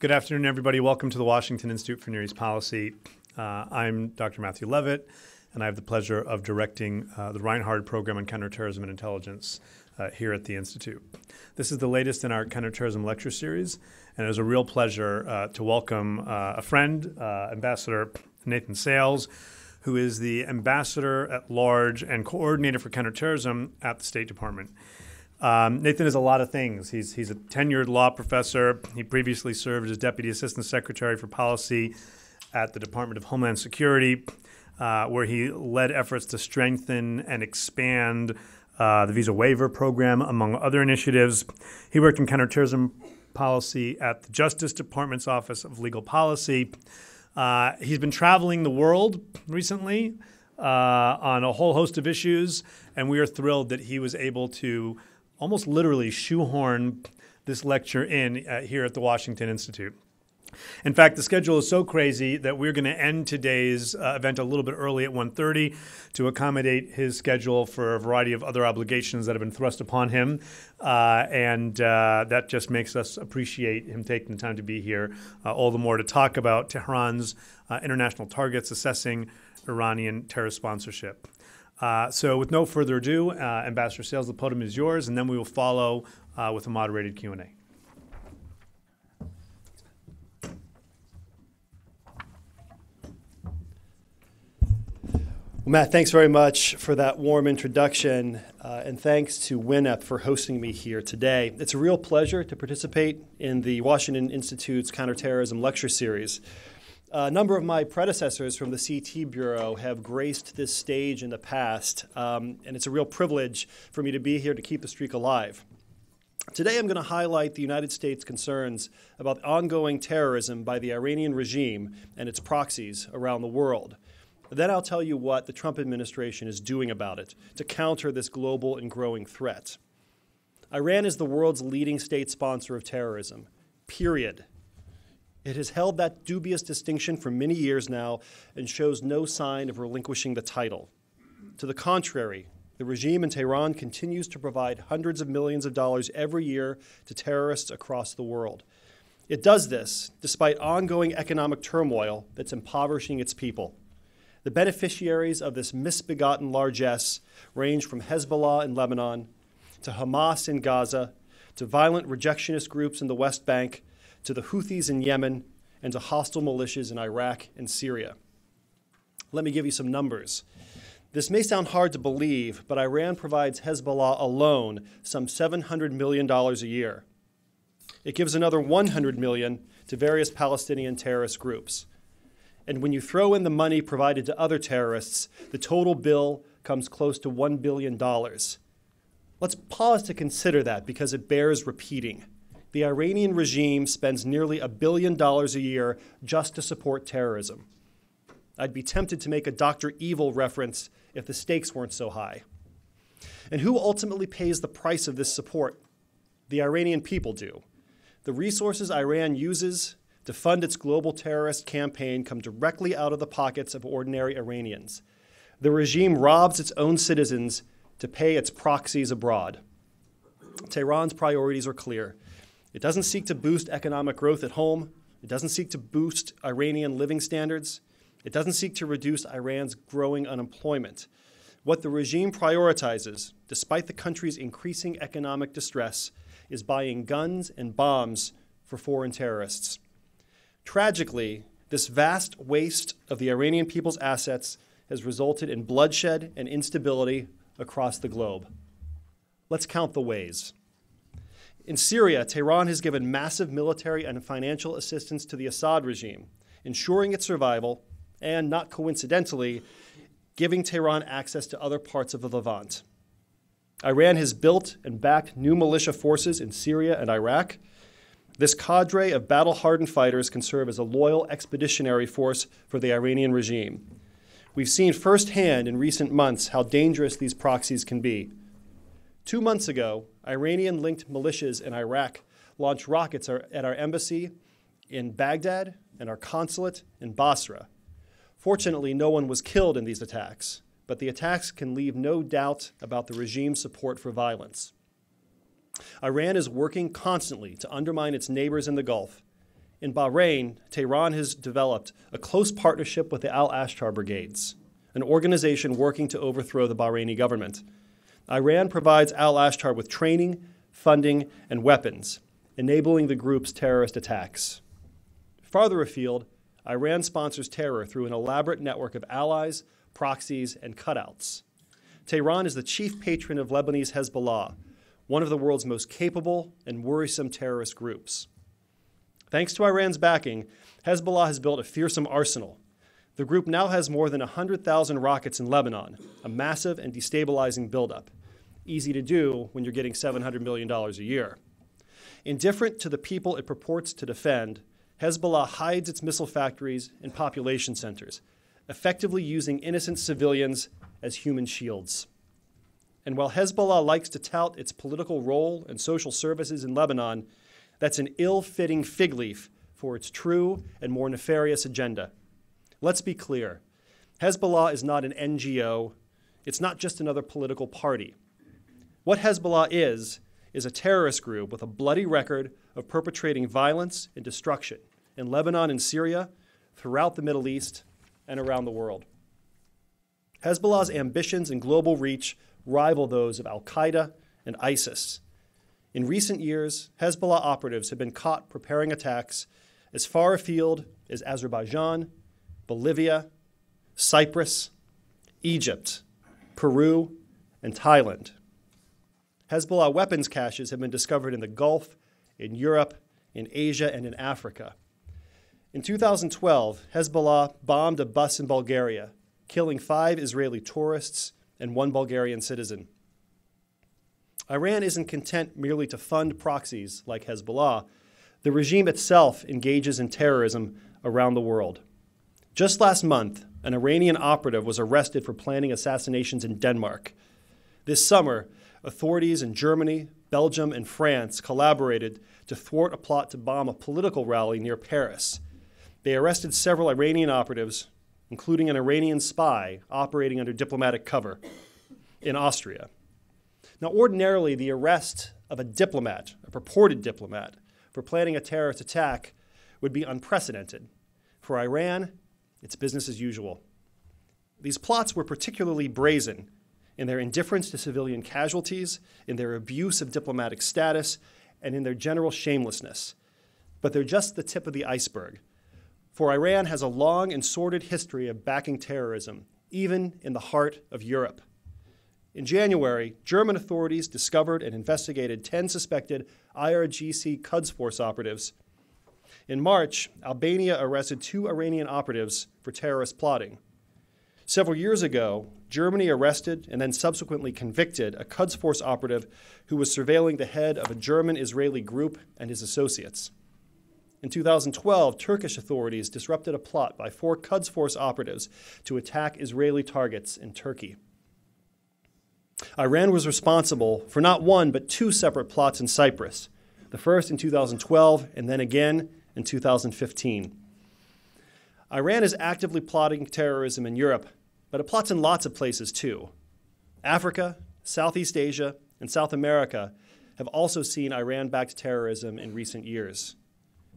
Good afternoon, everybody. Welcome to the Washington Institute for Near East Policy. I'm Dr. Matthew Levitt, and I have the pleasure of directing the Reinhard program on counterterrorism and intelligence here at the Institute. This is the latest in our counterterrorism lecture series, and it is a real pleasure to welcome a friend, Ambassador Nathan Sales, who is the Ambassador at Large and Coordinator for Counterterrorism at the State Department. Nathan is a lot of things. He's a tenured law professor. He previously served as Deputy Assistant Secretary for Policy at the Department of Homeland Security, where he led efforts to strengthen and expand the Visa Waiver Program, among other initiatives. He worked in counterterrorism policy at the Justice Department's Office of Legal Policy. He's been traveling the world recently on a whole host of issues, and we are thrilled that he was able to almost literally shoehorn this lecture in here at the Washington Institute. In fact, the schedule is so crazy that we're going to end today's event a little bit early at 1:30 to accommodate his schedule for a variety of other obligations that have been thrust upon him. And that just makes us appreciate him taking the time to be here, all the more to talk about Tehran's international targets, assessing Iranian terrorist sponsorship. So with no further ado, Ambassador Sales, the podium is yours, and then we will follow with a moderated Q&A. Well, Matt, thanks very much for that warm introduction, and thanks to WINEP for hosting me here today. It's a real pleasure to participate in the Washington Institute's Counterterrorism Lecture Series. A number of my predecessors from the CT Bureau have graced this stage in the past, and it's a real privilege for me to be here to keep the streak alive. Today I'm going to highlight the United States' concerns about ongoing terrorism by the Iranian regime and its proxies around the world. Then I'll tell you what the Trump administration is doing about it to counter this global and growing threat. Iran is the world's leading state sponsor of terrorism, period. It has held that dubious distinction for many years now and shows no sign of relinquishing the title. To the contrary, the regime in Tehran continues to provide hundreds of millions of dollars every year to terrorists across the world. It does this despite ongoing economic turmoil that's impoverishing its people. The beneficiaries of this misbegotten largesse range from Hezbollah in Lebanon, to Hamas in Gaza, to violent rejectionist groups in the West Bank, to the Houthis in Yemen, and to hostile militias in Iraq and Syria. Let me give you some numbers. This may sound hard to believe, but Iran provides Hezbollah alone some $700 million a year. It gives another $100 million to various Palestinian terrorist groups. And when you throw in the money provided to other terrorists, the total bill comes close to $1 billion. Let's pause to consider that because it bears repeating. The Iranian regime spends nearly $1 billion a year just to support terrorism. I'd be tempted to make a Dr. Evil reference if the stakes weren't so high. And who ultimately pays the price of this support? The Iranian people do. The resources Iran uses to fund its global terrorist campaign come directly out of the pockets of ordinary Iranians. The regime robs its own citizens to pay its proxies abroad. Tehran's priorities are clear. It doesn't seek to boost economic growth at home. It doesn't seek to boost Iranian living standards. It doesn't seek to reduce Iran's growing unemployment. What the regime prioritizes, despite the country's increasing economic distress, is buying guns and bombs for foreign terrorists. Tragically, this vast waste of the Iranian people's assets has resulted in bloodshed and instability across the globe. Let's count the ways. In Syria, Tehran has given massive military and financial assistance to the Assad regime, ensuring its survival and, not coincidentally, giving Tehran access to other parts of the Levant. Iran has built and backed new militia forces in Syria and Iraq. This cadre of battle-hardened fighters can serve as a loyal expeditionary force for the Iranian regime. We've seen firsthand in recent months how dangerous these proxies can be. 2 months ago, Iranian-linked militias in Iraq launched rockets at our embassy in Baghdad and our consulate in Basra. Fortunately, no one was killed in these attacks, but the attacks can leave no doubt about the regime's support for violence. Iran is working constantly to undermine its neighbors in the Gulf. In Bahrain, Tehran has developed a close partnership with the Al-Ashtar Brigades, an organization working to overthrow the Bahraini government. Iran provides Al-Ashtar with training, funding, and weapons, enabling the group's terrorist attacks. Farther afield, Iran sponsors terror through an elaborate network of allies, proxies, and cutouts. Tehran is the chief patron of Lebanese Hezbollah, one of the world's most capable and worrisome terrorist groups. Thanks to Iran's backing, Hezbollah has built a fearsome arsenal. The group now has more than 100,000 rockets in Lebanon, a massive and destabilizing buildup. Easy to do when you're getting $700 million a year. Indifferent to the people it purports to defend, Hezbollah hides its missile factories and population centers, effectively using innocent civilians as human shields. And while Hezbollah likes to tout its political role and social services in Lebanon, that's an ill-fitting fig leaf for its true and more nefarious agenda. Let's be clear. Hezbollah is not an NGO. It's not just another political party. What Hezbollah is a terrorist group with a bloody record of perpetrating violence and destruction in Lebanon and Syria, throughout the Middle East, and around the world. Hezbollah's ambitions and global reach rival those of al-Qaeda and ISIS. In recent years, Hezbollah operatives have been caught preparing attacks as far afield as Azerbaijan, Bolivia, Cyprus, Egypt, Peru, and Thailand. Hezbollah weapons caches have been discovered in the Gulf, in Europe, in Asia, and in Africa. In 2012, Hezbollah bombed a bus in Bulgaria, killing 5 Israeli tourists and 1 Bulgarian citizen. Iran isn't content merely to fund proxies like Hezbollah. The regime itself engages in terrorism around the world. Just last month, an Iranian operative was arrested for planning assassinations in Denmark. This summer, authorities in Germany, Belgium, and France collaborated to thwart a plot to bomb a political rally near Paris. They arrested several Iranian operatives, including an Iranian spy operating under diplomatic cover in Austria. Now, ordinarily, the arrest of a diplomat, a purported diplomat, for planning a terrorist attack would be unprecedented. For Iran, it's business as usual. These plots were particularly brazen in their indifference to civilian casualties, in their abuse of diplomatic status, and in their general shamelessness. But they're just the tip of the iceberg. For Iran has a long and sordid history of backing terrorism, even in the heart of Europe. In January, German authorities discovered and investigated 10 suspected IRGC Quds Force operatives. In March, Albania arrested 2 Iranian operatives for terrorist plotting. Several years ago, Germany arrested and then subsequently convicted a Quds Force operative who was surveilling the head of a German-Israeli group and his associates. In 2012, Turkish authorities disrupted a plot by 4 Quds Force operatives to attack Israeli targets in Turkey. Iran was responsible for not 1 but 2 separate plots in Cyprus, the first in 2012 and then again in 2015. Iran is actively plotting terrorism in Europe, but it plots in lots of places too. Africa, Southeast Asia, and South America have also seen Iran-backed terrorism in recent years.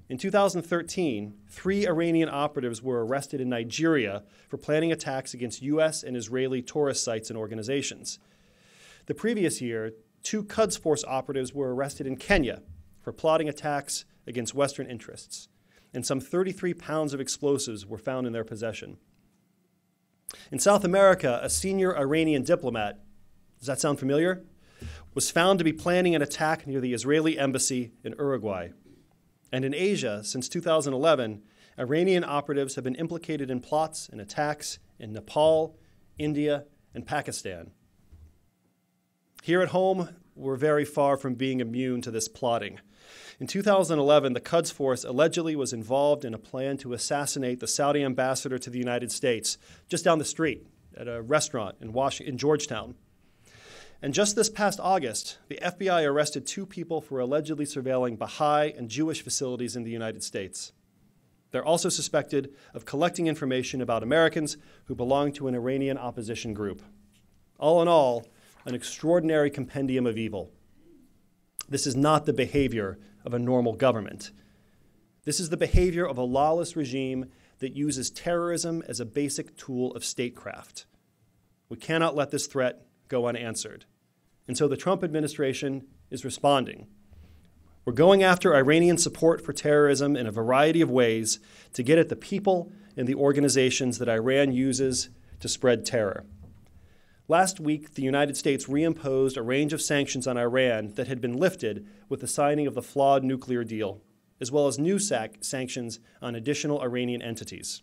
In 2013, 3 Iranian operatives were arrested in Nigeria for planning attacks against U.S. and Israeli tourist sites and organizations. The previous year, 2 Quds Force operatives were arrested in Kenya for plotting attacks against Western interests, and some 33 pounds of explosives were found in their possession. In South America, a senior Iranian diplomat, does that sound familiar, was found to be planning an attack near the Israeli embassy in Uruguay. And in Asia, since 2011, Iranian operatives have been implicated in plots and attacks in Nepal, India, and Pakistan. Here at home, we're very far from being immune to this plotting. In 2011, the Quds Force allegedly was involved in a plan to assassinate the Saudi ambassador to the United States just down the street at a restaurant in Georgetown. And just this past August, the FBI arrested 2 people for allegedly surveilling Baha'i and Jewish facilities in the United States. They're also suspected of collecting information about Americans who belong to an Iranian opposition group. All in all, an extraordinary compendium of evil. This is not the behavior of a normal government. This is the behavior of a lawless regime that uses terrorism as a basic tool of statecraft. We cannot let this threat go unanswered. And so the Trump administration is responding. We're going after Iranian support for terrorism in a variety of ways to get at the people and the organizations that Iran uses to spread terror. Last week, the United States reimposed a range of sanctions on Iran that had been lifted with the signing of the flawed nuclear deal, as well as new sanctions on additional Iranian entities.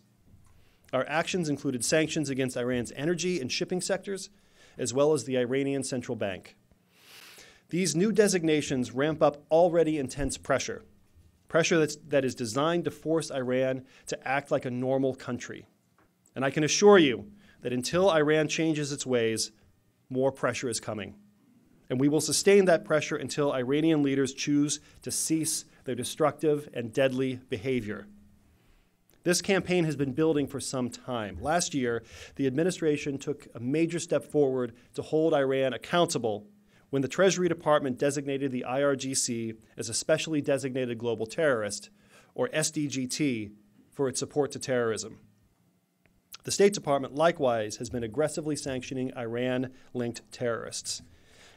Our actions included sanctions against Iran's energy and shipping sectors, as well as the Iranian central bank. These new designations ramp up already intense pressure that is designed to force Iran to act like a normal country. And I can assure you that until Iran changes its ways, more pressure is coming. And we will sustain that pressure until Iranian leaders choose to cease their destructive and deadly behavior. This campaign has been building for some time. Last year, the administration took a major step forward to hold Iran accountable when the Treasury Department designated the IRGC as a specially designated global terrorist, or SDGT, for its support to terrorism. The State Department likewise has been aggressively sanctioning Iran-linked terrorists.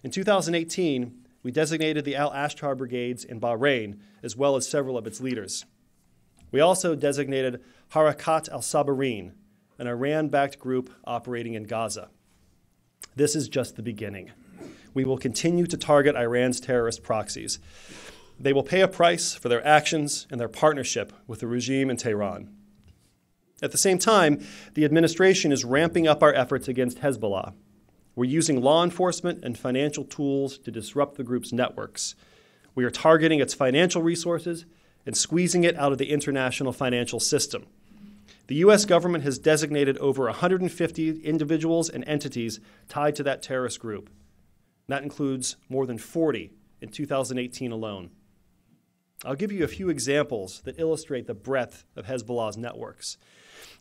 In 2018, we designated the Al-Ashtar Brigades in Bahrain, as well as several of its leaders. We also designated Harakat al-Sabarin, an Iran-backed group operating in Gaza. This is just the beginning. We will continue to target Iran's terrorist proxies. They will pay a price for their actions and their partnership with the regime in Tehran. At the same time, the administration is ramping up our efforts against Hezbollah. We're using law enforcement and financial tools to disrupt the group's networks. We are targeting its financial resources and squeezing it out of the international financial system. The U.S. government has designated over 150 individuals and entities tied to that terrorist group. That includes more than 40 in 2018 alone. I'll give you a few examples that illustrate the breadth of Hezbollah's networks.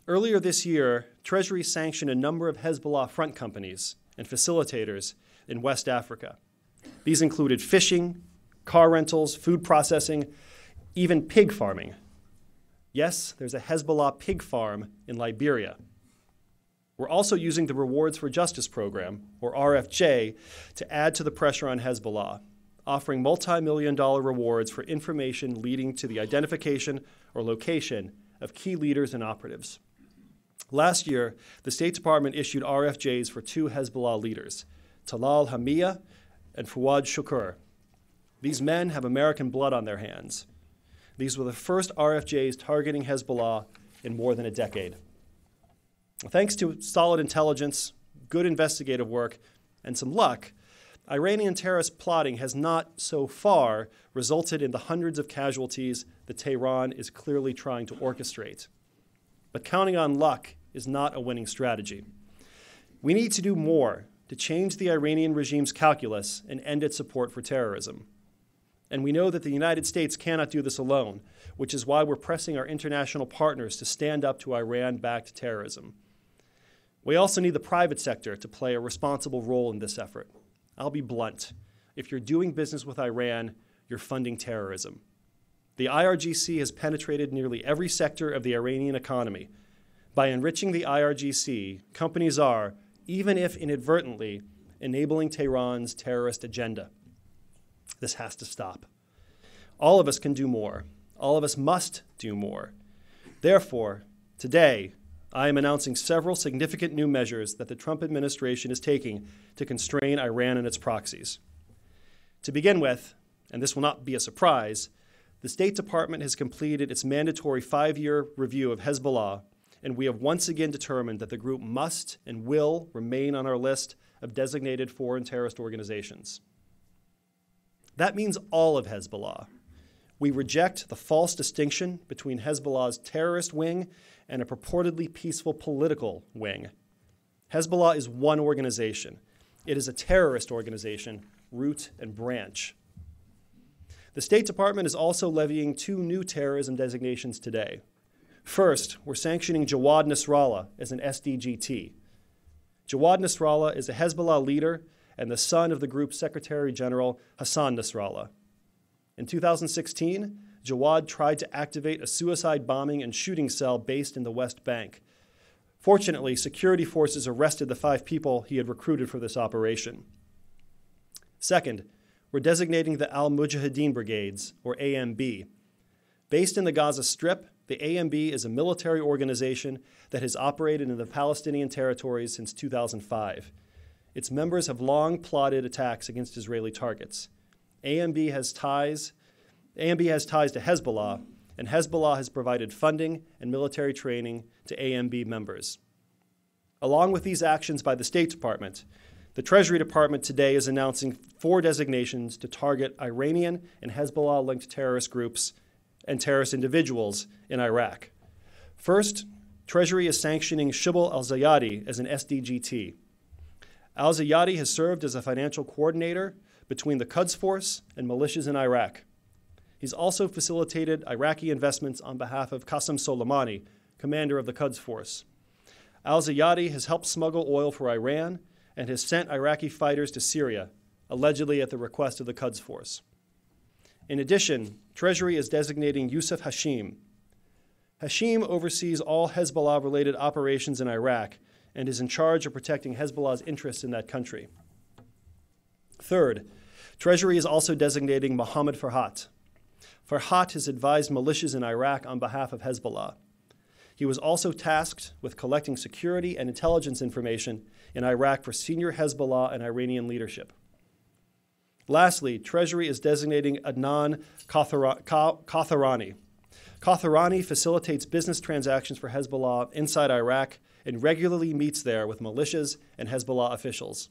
Earlier this year, Treasury sanctioned a number of Hezbollah front companies and facilitators in West Africa. These included fishing, car rentals, food processing, even pig farming. Yes, there's a Hezbollah pig farm in Liberia. We're also using the Rewards for Justice program, or RFJ, to add to the pressure on Hezbollah, offering multi-million-dollar rewards for information leading to the identification or location of key leaders and operatives. Last year, the State Department issued RFJs for two Hezbollah leaders, Talal Hamia and Fuad Shukur. These men have American blood on their hands. These were the first RFJs targeting Hezbollah in more than a decade. Thanks to solid intelligence, good investigative work, and some luck, Iranian terrorist plotting has not so far resulted in the hundreds of casualties that Tehran is clearly trying to orchestrate. But counting on luck is not a winning strategy. We need to do more to change the Iranian regime's calculus and end its support for terrorism. And we know that the United States cannot do this alone, which is why we're pressing our international partners to stand up to Iran-backed terrorism. We also need the private sector to play a responsible role in this effort. I'll be blunt. If you're doing business with Iran, you're funding terrorism. The IRGC has penetrated nearly every sector of the Iranian economy. By enriching the IRGC, companies are, even if inadvertently, enabling Tehran's terrorist agenda. This has to stop. All of us can do more. All of us must do more. Therefore, today, I am announcing several significant new measures that the Trump administration is taking to constrain Iran and its proxies. To begin with, and this will not be a surprise, the State Department has completed its mandatory 5-year review of Hezbollah, and we have once again determined that the group must and will remain on our list of designated foreign terrorist organizations. That means all of Hezbollah. We reject the false distinction between Hezbollah's terrorist wing and a purportedly peaceful political wing. Hezbollah is one organization. It is a terrorist organization, root and branch. The State Department is also levying 2 new terrorism designations today. First, we're sanctioning Jawad Nasrallah as an SDGT. Jawad Nasrallah is a Hezbollah leader and the son of the group's Secretary General Hassan Nasrallah. In 2016, Jawad tried to activate a suicide bombing and shooting cell based in the West Bank. Fortunately, security forces arrested the 5 people he had recruited for this operation. Second, we're designating the Al-Mujahidin Brigades, or AMB. Based in the Gaza Strip, the AMB is a military organization that has operated in the Palestinian territories since 2005. Its members have long plotted attacks against Israeli targets. AMB has ties to Hezbollah, and Hezbollah has provided funding and military training to AMB members. Along with these actions by the State Department, the Treasury Department today is announcing 4 designations to target Iranian and Hezbollah-linked terrorist groups and terrorist individuals in Iraq. First, Treasury is sanctioning Shibal al-Zayadi as an SDGT. Al-Zayadi has served as a financial coordinator between the Quds Force and militias in Iraq. He's also facilitated Iraqi investments on behalf of Qasem Soleimani, commander of the Quds Force. Al-Zayadi has helped smuggle oil for Iran and has sent Iraqi fighters to Syria, allegedly at the request of the Quds Force. In addition, Treasury is designating Yusuf Hashim. Hashim oversees all Hezbollah-related operations in Iraq and is in charge of protecting Hezbollah's interests in that country. Third, Treasury is also designating Mohammed Farhat. Farhat has advised militias in Iraq on behalf of Hezbollah. He was also tasked with collecting security and intelligence information in Iraq for senior Hezbollah and Iranian leadership. Lastly, Treasury is designating Adnan Katharani. Katharani facilitates business transactions for Hezbollah inside Iraq and regularly meets there with militias and Hezbollah officials.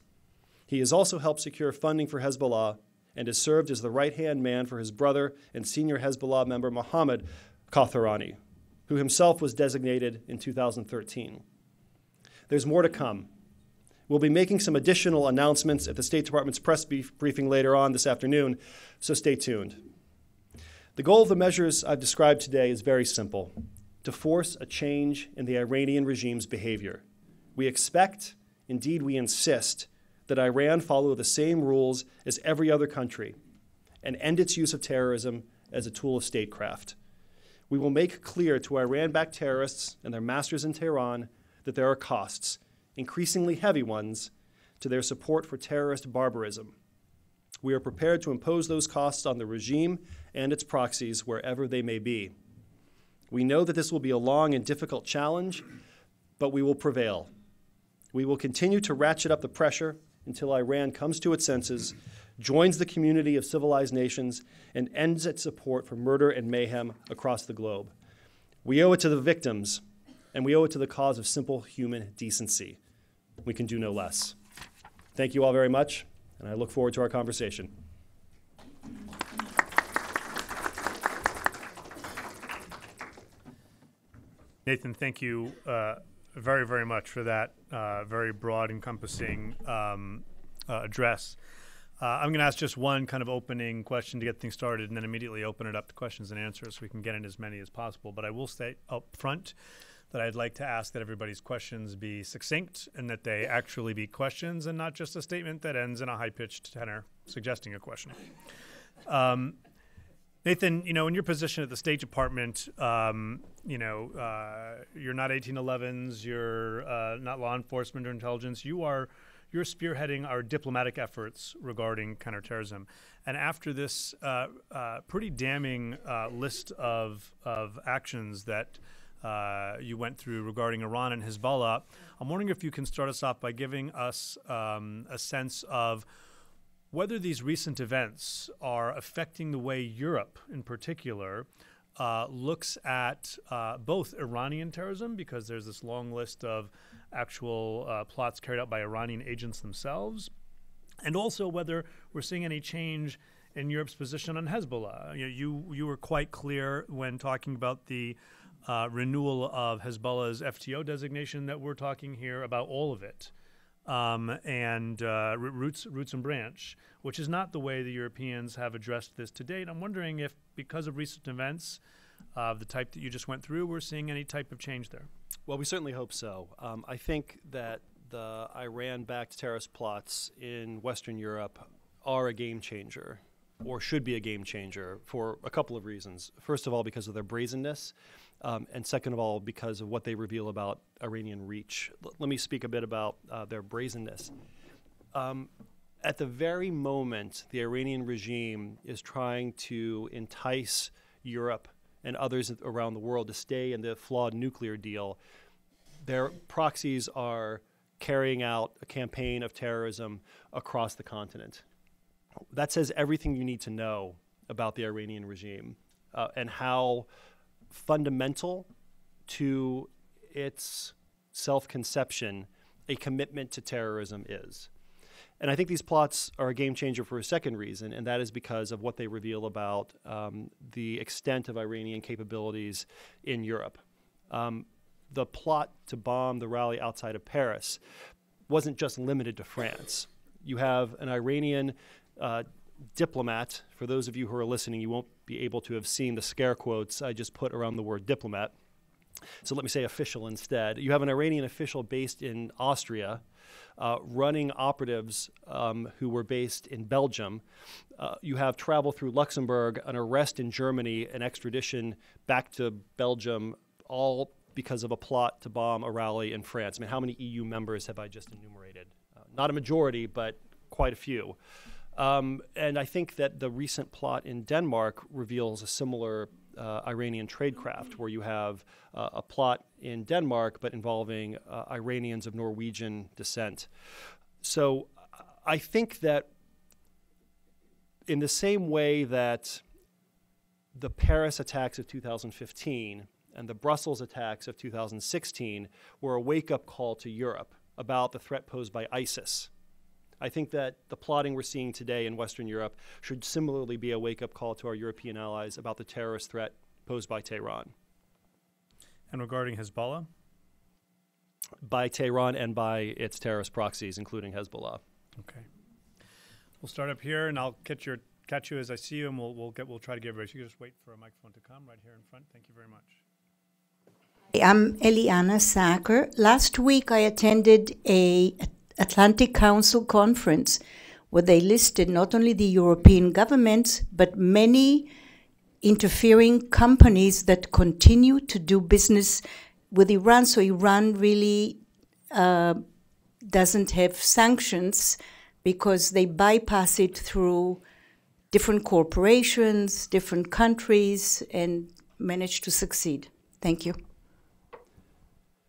He has also helped secure funding for Hezbollah and has served as the right-hand man for his brother and senior Hezbollah member Mohammed Katharani, who himself was designated in 2013. There's more to come. We'll be making some additional announcements at the State Department's press briefing later on this afternoon, so stay tuned. The goal of the measures I've described today is very simple: to force a change in the Iranian regime's behavior. We expect, indeed we insist, that Iran follow the same rules as every other country and end its use of terrorism as a tool of statecraft. We will make clear to Iran-backed terrorists and their masters in Tehran that there are costs, increasingly heavy ones, to their support for terrorist barbarism. We are prepared to impose those costs on the regime and its proxies wherever they may be. We know that this will be a long and difficult challenge, but we will prevail. We will continue to ratchet up the pressure until Iran comes to its senses, joins the community of civilized nations, and ends its support for murder and mayhem across the globe. We owe it to the victims, and we owe it to the cause of simple human decency. We can do no less. Thank you all very much, and I look forward to our conversation. Nathan, thank you very, very much for that very broad, encompassing address. I'm going to ask just one kind of opening question to get things started and then immediately open it up to questions and answers so we can get in as many as possible. But I will state up front that I'd like to ask that everybody's questions be succinct and that they actually be questions and not just a statement that ends in a high-pitched tenor suggesting a question. Nathan, you know, in your position at the State Department, you're not 1811s, you're not law enforcement or intelligence. You're spearheading our diplomatic efforts regarding counterterrorism. And after this pretty damning list of actions that you went through regarding Iran and Hezbollah, I'm wondering if you can start us off by giving us a sense of whether these recent events are affecting the way Europe, in particular, looks at both Iranian terrorism, because there's this long list of actual plots carried out by Iranian agents themselves, and also whether we're seeing any change in Europe's position on Hezbollah. You were quite clear when talking about the renewal of Hezbollah's FTO designation that we're talking here about all of it. And roots and branch, which is not the way the Europeans have addressed this to date. I'm wondering if, because of recent events of the type that you just went through, we're seeing any type of change there. Well, we certainly hope so. I think that the Iran-backed terrorist plots in Western Europe are a game changer. or should be a game changer for a couple of reasons. First of all, because of their brazenness, and second of all, because of what they reveal about Iranian reach. Let me speak a bit about their brazenness. At the very moment the Iranian regime is trying to entice Europe and others around the world to stay in the flawed nuclear deal, their proxies are carrying out a campaign of terrorism across the continent. That says everything you need to know about the Iranian regime and how fundamental to its self-conception a commitment to terrorism is. And I think these plots are a game changer for a second reason, and that is because of what they reveal about the extent of Iranian capabilities in Europe. The plot to bomb the rally outside of Paris wasn't just limited to France. You have an Iranian diplomat. For those of you who are listening, you won't be able to have seen the scare quotes I just put around the word diplomat. So let me say official instead. You have an Iranian official based in Austria running operatives who were based in Belgium. You have travel through Luxembourg, an arrest in Germany, an extradition back to Belgium, all because of a plot to bomb a rally in France. I mean, how many EU members have I just enumerated? Not a majority, but quite a few. And I think that the recent plot in Denmark reveals a similar Iranian tradecraft, where you have a plot in Denmark, but involving Iranians of Norwegian descent. So I think that in the same way that the Paris attacks of 2015 and the Brussels attacks of 2016 were a wake-up call to Europe about the threat posed by ISIS, I think that the plotting we're seeing today in Western Europe should similarly be a wake-up call to our European allies about the terrorist threat posed by Tehran. And regarding Hezbollah? By Tehran and by its terrorist proxies, including Hezbollah. Okay. We'll start up here, and I'll catch you as I see you, and we'll try to get everybody. So you can just wait for a microphone to come right here in front. Thank you very much. I'm Eliana Sacker. Last week I attended a Atlantic Council conference where they listed not only the European governments, but many interfering companies that continue to do business with Iran. So Iran really doesn't have sanctions because they bypass it through different corporations, different countries, and manage to succeed. Thank you.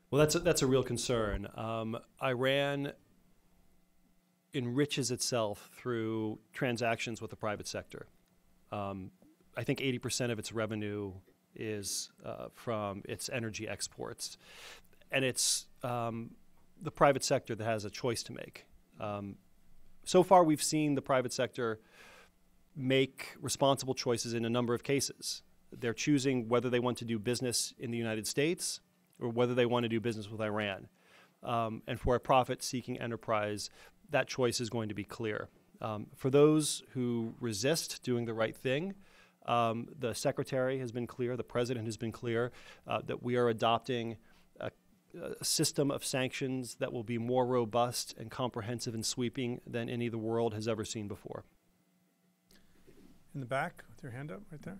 Well, that's a real concern. Iran enriches itself through transactions with the private sector. I think 80% of its revenue is from its energy exports. And it's the private sector that has a choice to make. So far, we've seen the private sector make responsible choices in a number of cases. They're choosing whether they want to do business in the United States or whether they want to do business with Iran. And for a profit-seeking enterprise, that choice is going to be clear. For those who resist doing the right thing, the Secretary has been clear, the President has been clear, that we are adopting a system of sanctions that will be more robust and comprehensive and sweeping than any the world has ever seen before. In the back, with your hand up, right there.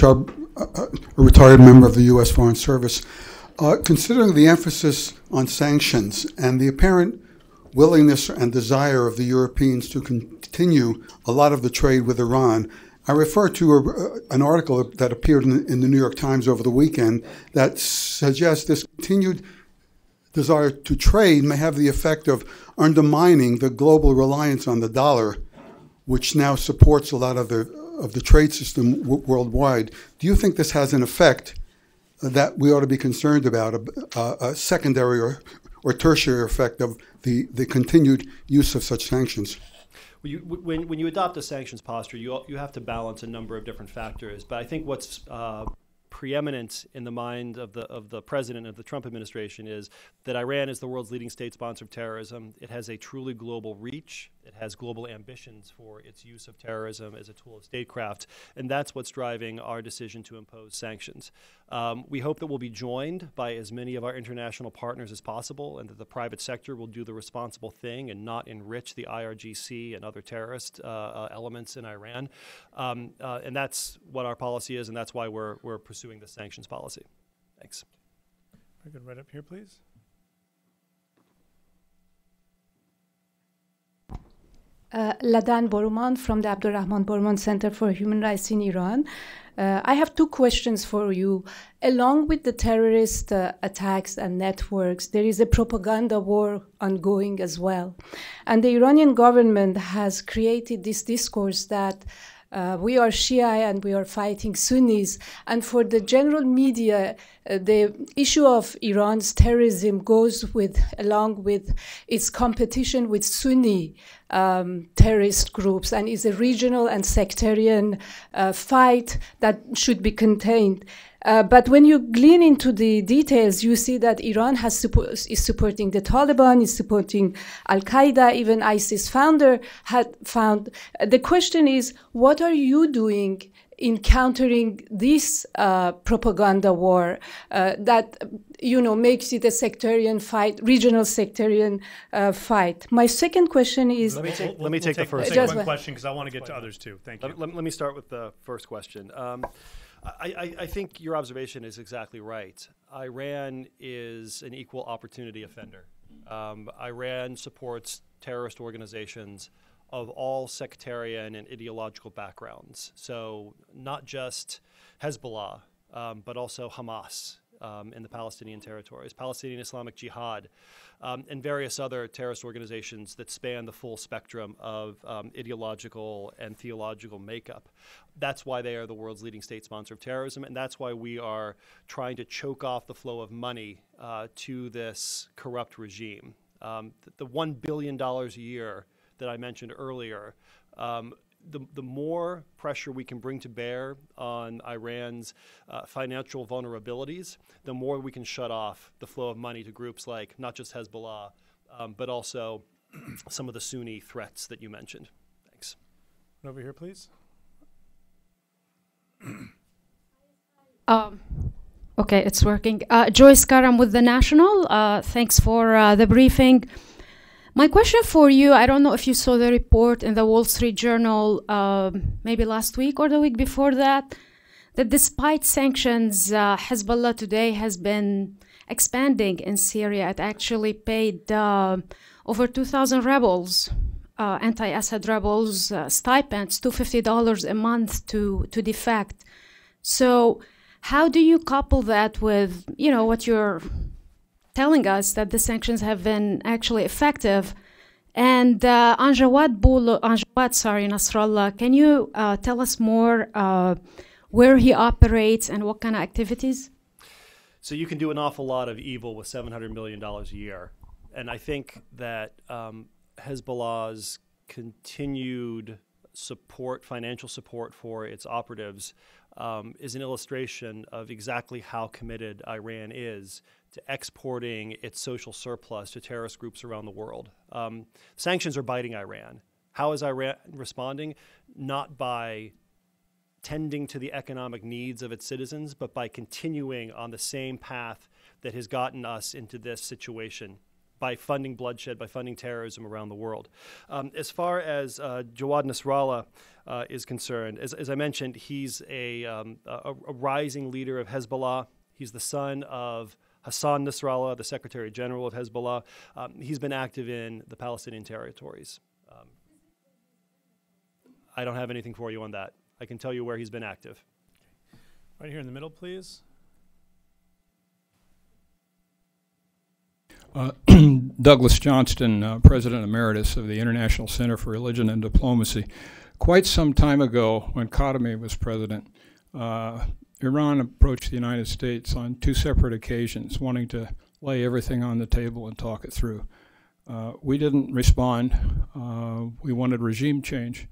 A retired member of the U.S. Foreign Service. Considering the emphasis on sanctions and the apparent willingness and desire of the Europeans to continue a lot of the trade with Iran, I refer to an article that appeared in the New York Times over the weekend that suggests this continued desire to trade may have the effect of undermining the global reliance on the dollar, which now supports a lot of the trade system worldwide. Do you think this has an effect that we ought to be concerned about, a secondary or tertiary effect of the continued use of such sanctions? When you adopt a sanctions posture, you have to balance a number of different factors. But I think what's preeminent in the mind of the president of the Trump administration is that Iran is the world's leading state sponsor of terrorism. It has a truly global reach. It has global ambitions for its use of terrorism as a tool of statecraft, and that's what's driving our decision to impose sanctions. We hope that we'll be joined by as many of our international partners as possible, and that the private sector will do the responsible thing and not enrich the IRGC and other terrorist elements in Iran. And that's what our policy is, and that's why we're pursuing the sanctions policy. Thanks. Very good. Right up here, please. Ladan Boruman from the Abdurrahman Boruman Center for Human Rights in Iran. I have two questions for you. Along with the terrorist attacks and networks, there is a propaganda war ongoing as well. And the Iranian government has created this discourse that we are Shia and we are fighting Sunnis. And for the general media, the issue of Iran's terrorism goes along with its competition with Sunni terrorist groups, and is a regional and sectarian fight that should be contained. But when you glean into the details, you see that Iran is supporting the Taliban, is supporting Al-Qaeda, even ISIS founder had found. The question is, what are you doing in countering this propaganda war that makes it a sectarian fight, regional sectarian fight? My second question is... Let me take the first one question, because I want to get to others too. Thank you. Let me start with the first question. I think your observation is exactly right. Iran is an equal opportunity offender. Iran supports terrorist organizations of all sectarian and ideological backgrounds. So not just Hezbollah, but also Hamas in the Palestinian territories, Palestinian Islamic Jihad, and various other terrorist organizations that span the full spectrum of ideological and theological makeup. That's why they are the world's leading state sponsor of terrorism, and that's why we are trying to choke off the flow of money to this corrupt regime. The $1 billion a year that I mentioned earlier, the more pressure we can bring to bear on Iran's financial vulnerabilities, the more we can shut off the flow of money to groups like not just Hezbollah, but also some of the Sunni threats that you mentioned. Thanks. Over here, please. Okay, it's working. Joyce Karam with The National. Thanks for the briefing. My question for you, I don't know if you saw the report in the Wall Street Journal maybe last week or the week before that despite sanctions, Hezbollah today has been expanding in Syria. It actually paid over 2,000 rebels, anti-Assad rebels, stipends, $250 a month to defect. So how do you couple that with, what you're telling us, that the sanctions have been actually effective? And on Jawad Nasrallah, can you tell us more where he operates and what kind of activities? So you can do an awful lot of evil with $700 million a year. And I think that Hezbollah's continued support, financial support for its operatives is an illustration of exactly how committed Iran is to exporting its social surplus to terrorist groups around the world. Sanctions are biting Iran. How is Iran responding? Not by tending to the economic needs of its citizens, but by continuing on the same path that has gotten us into this situation, by funding bloodshed, by funding terrorism around the world. As far as Jawad Nasrallah is concerned, as I mentioned, he's a rising leader of Hezbollah. He's the son of Hassan Nasrallah, the Secretary General of Hezbollah. He's been active in the Palestinian territories. I don't have anything for you on that. I can tell you where he's been active. Right here in the middle, please. Douglas Johnston, President Emeritus of the International Center for Religion and Diplomacy. Quite some time ago, when Khatami was president, Iran approached the United States on two separate occasions, wanting to lay everything on the table and talk it through. We didn't respond. We wanted regime change.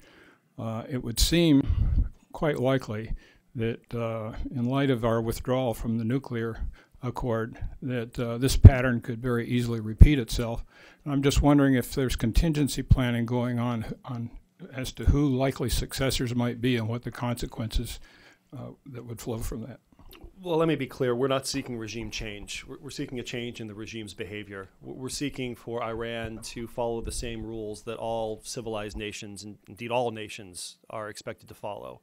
It would seem quite likely that in light of our withdrawal from the nuclear accord, that this pattern could very easily repeat itself. And I'm just wondering if there's contingency planning going on as to who likely successors might be and what the consequences that would flow from that. Well, let me be clear. We're not seeking regime change. We're seeking a change in the regime's behavior. We're seeking for Iran to follow the same rules that all civilized nations, and indeed all nations, are expected to follow.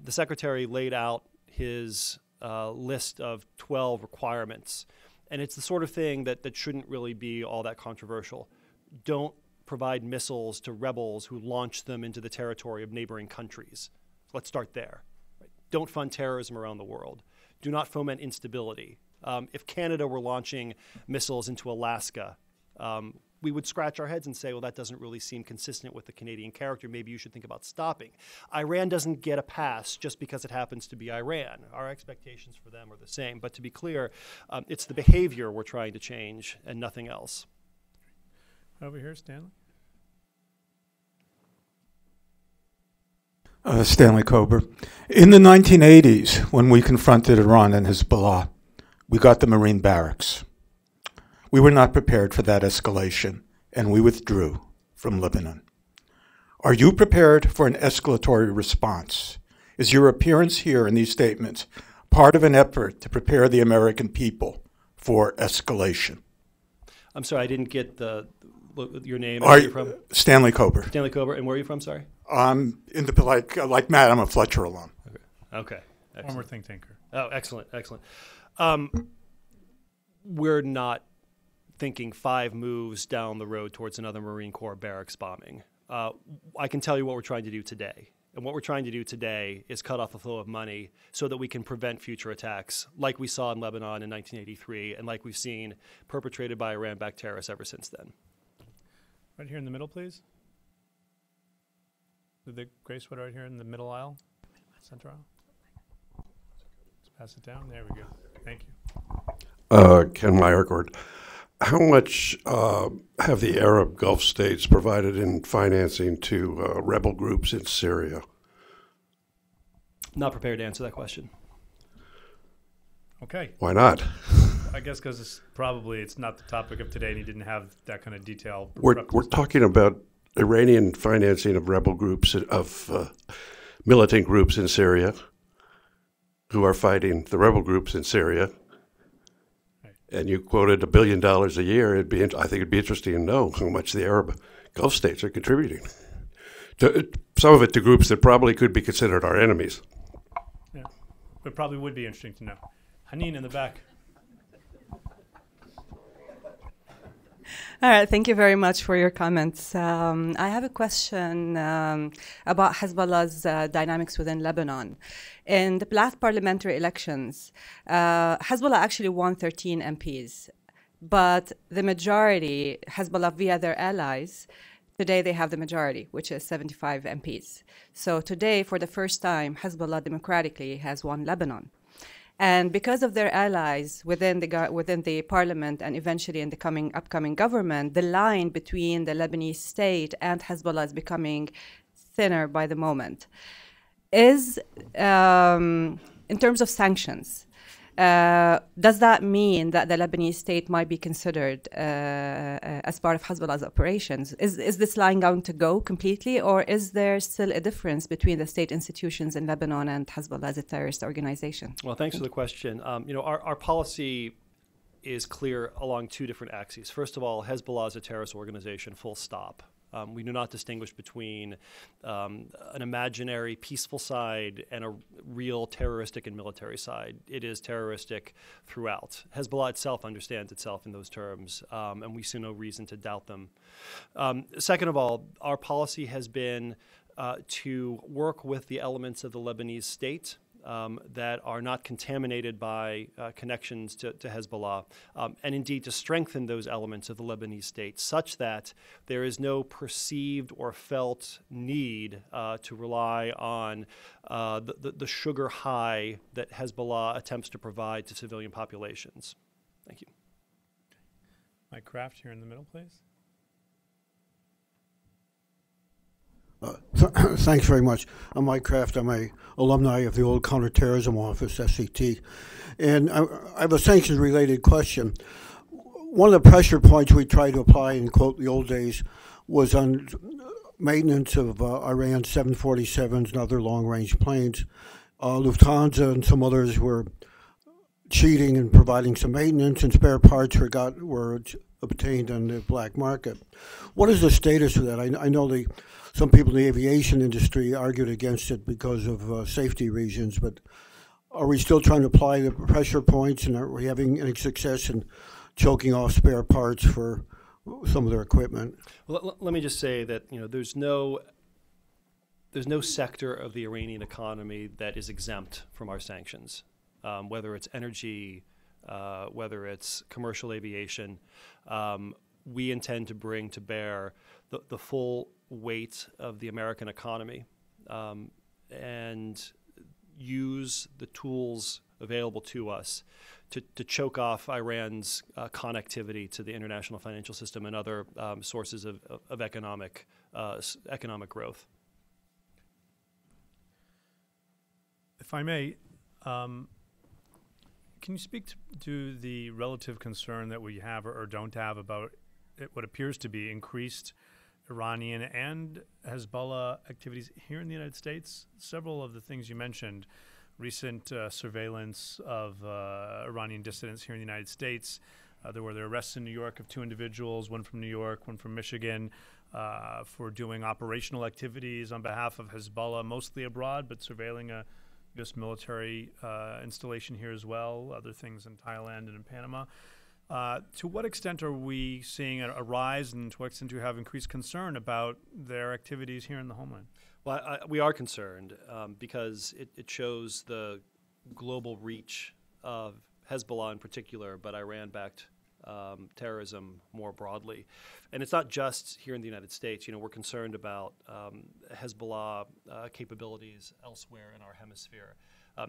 The Secretary laid out his list of 12 requirements, and it's the sort of thing that shouldn't really be all that controversial. Don't provide missiles to rebels who launch them into the territory of neighboring countries. Let's start there. Right? Don't fund terrorism around the world. Do not foment instability. If Canada were launching missiles into Alaska, we would scratch our heads and say, well, that doesn't really seem consistent with the Canadian character. Maybe you should think about stopping. Iran doesn't get a pass just because it happens to be Iran. Our expectations for them are the same. But to be clear, it's the behavior we're trying to change and nothing else. Over here, Stanley. Stanley Kober. In the 1980s, when we confronted Iran and Hezbollah, we got the Marine barracks. We were not prepared for that escalation, and we withdrew from Lebanon. Are you prepared for an escalatory response? Is your appearance here in these statements part of an effort to prepare the American people for escalation? I'm sorry, I didn't get your name. Where are you from? Stanley Kober. Stanley Kober. And where are you from, sorry? In the like Matt, I'm a Fletcher alum. Okay. Former think tanker. Oh, excellent. We're not thinking 5 moves down the road towards another Marine Corps barracks bombing. I can tell you what we're trying to do today. And what we're trying to do today is cut off the flow of money so that we can prevent future attacks like we saw in Lebanon in 1983 and like we've seen perpetrated by Iran-backed terrorists ever since then. Right here in the middle, please. The gray sweater right here in the middle aisle, center aisle. Let's pass it down. There we go. Thank you. Ken Meyercord. How much have the Arab Gulf states provided in financing to rebel groups in Syria? Not prepared to answer that question. Okay. Why not? I guess because it's not the topic of today, and he didn't have that kind of detail. We're talking about Iranian financing of rebel groups, of militant groups in Syria who are fighting the rebel groups in Syria. Right. And you quoted $1 billion a year. I think it'd be interesting to know how much the Arab Gulf states are contributing. Some of it to groups that probably could be considered our enemies. Yeah, but probably would be interesting to know. Haneen in the back. All right, thank you very much for your comments. I have a question about Hezbollah's dynamics within Lebanon. In the last parliamentary elections, Hezbollah actually won 13 MPs, but the majority, Hezbollah via their allies, today they have the majority, which is 75 MPs. So today, for the first time, Hezbollah democratically has won Lebanon. And because of their allies within the parliament and eventually in the upcoming government, the line between the Lebanese state and Hezbollah is becoming thinner by the moment. In terms of sanctions, does that mean that the Lebanese state might be considered as part of Hezbollah's operations? Is this line going to go completely, or is there still a difference between the state institutions in Lebanon and Hezbollah as a terrorist organization? Well, thanks for the question. Our policy is clear along 2 different axes. First of all, Hezbollah is a terrorist organization, full stop. We do not distinguish between an imaginary peaceful side and a real terroristic and military side. It is terroristic throughout. Hezbollah itself understands itself in those terms, and we see no reason to doubt them. Second of all, our policy has been to work with the elements of the Lebanese state that are not contaminated by connections to Hezbollah, and indeed to strengthen those elements of the Lebanese state such that there is no perceived or felt need to rely on the sugar high that Hezbollah attempts to provide to civilian populations. Thank you. Mike Kraft here in the middle, please. Thanks very much. I'm Mike Kraft. I'm a alumni of the old Counterterrorism Office, SCT. And I have a sanctions-related question. One of the pressure points we tried to apply in, quote, the old days was on maintenance of Iran's 747s and other long-range planes. Lufthansa and some others were cheating and providing some maintenance, and spare parts were obtained on the black market. What is the status of that? I know some people in the aviation industry argued against it because of safety reasons, but are we still trying to apply the pressure points, and are we having any success in choking off spare parts for some of their equipment? Well, let me just say that there's no sector of the Iranian economy that is exempt from our sanctions, whether it's energy, whether it's commercial aviation. We intend to bring to bear the full weight of the American economy and use the tools available to us to choke off Iran's connectivity to the international financial system and other sources of economic growth. If I may, can you speak to the relative concern that we have or don't have about what appears to be increased Iranian and Hezbollah activities here in the United States? Several of the things you mentioned, recent surveillance of Iranian dissidents here in the United States. There were the arrests in New York of 2 individuals, one from New York, one from Michigan, for doing operational activities on behalf of Hezbollah, mostly abroad, but surveilling a U.S. military installation here as well, other things in Thailand and in Panama. To what extent are we seeing a rise, and to what extent do you have increased concern about their activities here in the homeland? Well, we are concerned because it shows the global reach of Hezbollah in particular, but Iran-backed terrorism more broadly. And it's not just here in the United States. We're concerned about Hezbollah capabilities elsewhere in our hemisphere.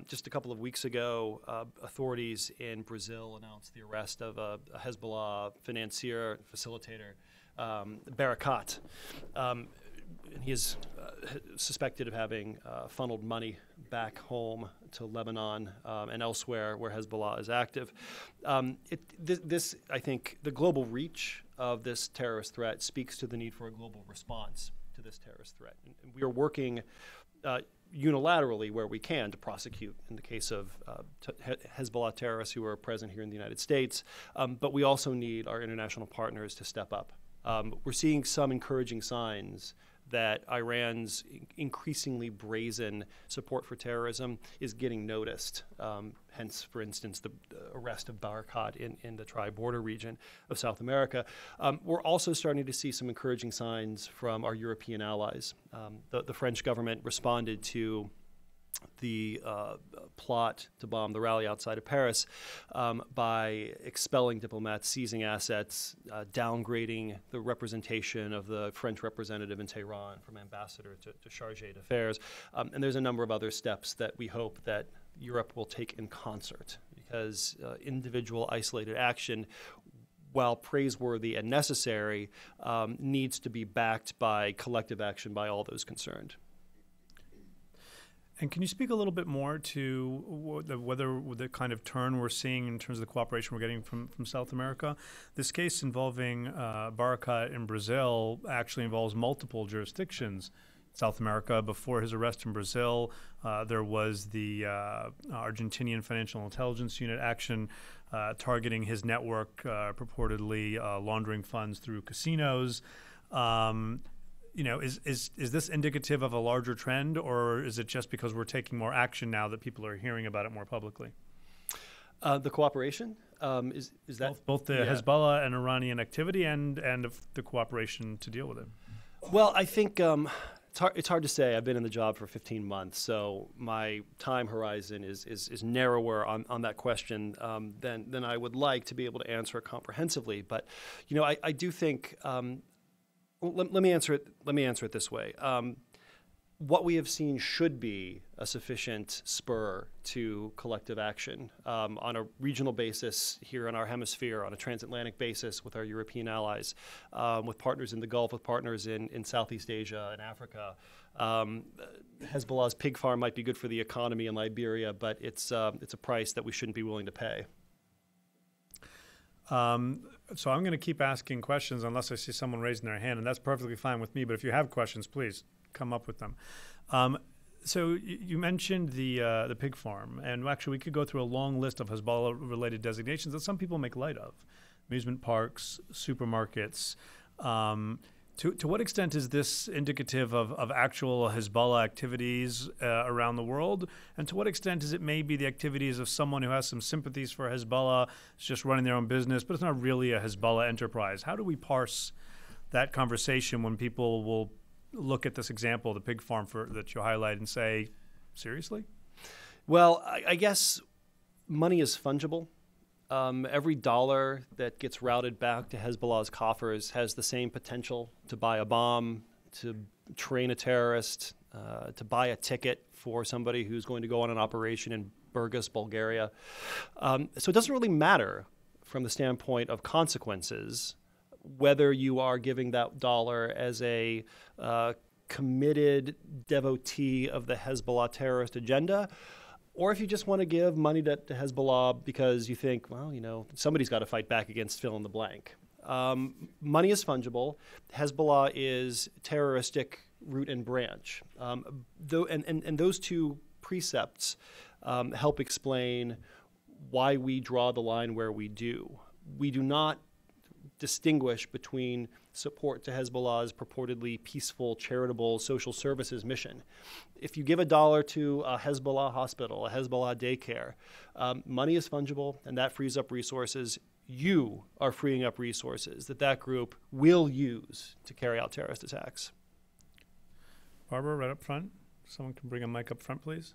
Just a couple of weeks ago, authorities in Brazil announced the arrest of a Hezbollah financier, facilitator, Barakat. He is suspected of having funneled money back home to Lebanon and elsewhere where Hezbollah is active. I think, the global reach of this terrorist threat speaks to the need for a global response to this terrorist threat. And we are working unilaterally where we can to prosecute in the case of Hezbollah terrorists who are present here in the United States, but we also need our international partners to step up. We're seeing some encouraging signs that Iran's increasingly brazen support for terrorism is getting noticed. Hence, for instance, the arrest of Barakat in the tri-border region of South America. We're also starting to see some encouraging signs from our European allies. The French government responded to the plot to bomb the rally outside of Paris by expelling diplomats, seizing assets, downgrading the representation of the French representative in Tehran from ambassador to chargé d'affaires. And there's a number of other steps that we hope that Europe will take in concert, because individual isolated action, while praiseworthy and necessary, needs to be backed by collective action by all those concerned. And can you speak a little bit more to whether the kind of turn we're seeing in terms of the cooperation we're getting from South America? This case involving Barakat in Brazil actually involves multiple jurisdictions. South America. Before his arrest in Brazil, there was the Argentinian Financial Intelligence Unit action targeting his network, purportedly laundering funds through casinos. Is this indicative of a larger trend, or is it just because we're taking more action now that people are hearing about it more publicly? The cooperation is that both the Hezbollah and Iranian activity and the cooperation to deal with it? Well, I think it's hard to say. I've been in the job for 15 months, so my time horizon is narrower on that question than I would like to be able to answer it comprehensively. But I do think. Let me answer it this way. what we have seen should be a sufficient spur to collective action on a regional basis here in our hemisphere, on a transatlantic basis with our European allies, with partners in the Gulf, with partners in Southeast Asia and Africa. Hezbollah's pig farm might be good for the economy in Liberia, but it's a price that we shouldn't be willing to pay. So I'm going to keep asking questions unless I see someone raising their hand, and that's perfectly fine with me. But if you have questions, please come up with them. So you mentioned the pig farm, and actually we could go through a long list of Hezbollah-related designations that some people make light of: amusement parks, supermarkets. To what extent is this indicative of actual Hezbollah activities around the world? And to what extent is it maybe the activities of someone who has some sympathies for Hezbollah, is just running their own business, but it's not really a Hezbollah enterprise? How do we parse that conversation when people will look at this example, the pig farm that you highlight, and say, seriously? Well, I guess money is fungible. Every dollar that gets routed back to Hezbollah's coffers has the same potential to buy a bomb, to train a terrorist, to buy a ticket for somebody who's going to go on an operation in Burgas, Bulgaria. So it doesn't really matter from the standpoint of consequences whether you are giving that dollar as a committed devotee of the Hezbollah terrorist agenda, or if you just want to give money to Hezbollah because you think, well, you know, somebody's got to fight back against fill in the blank. Money is fungible. Hezbollah is terroristic root and branch. And those two precepts help explain why we draw the line where we do. We do not distinguish between support to Hezbollah's purportedly peaceful, charitable social services mission. If you give a dollar to a Hezbollah hospital, a Hezbollah daycare, money is fungible, and that frees up resources. You are freeing up resources that group will use to carry out terrorist attacks. Barbara, right up front. Someone can bring a mic up front, please.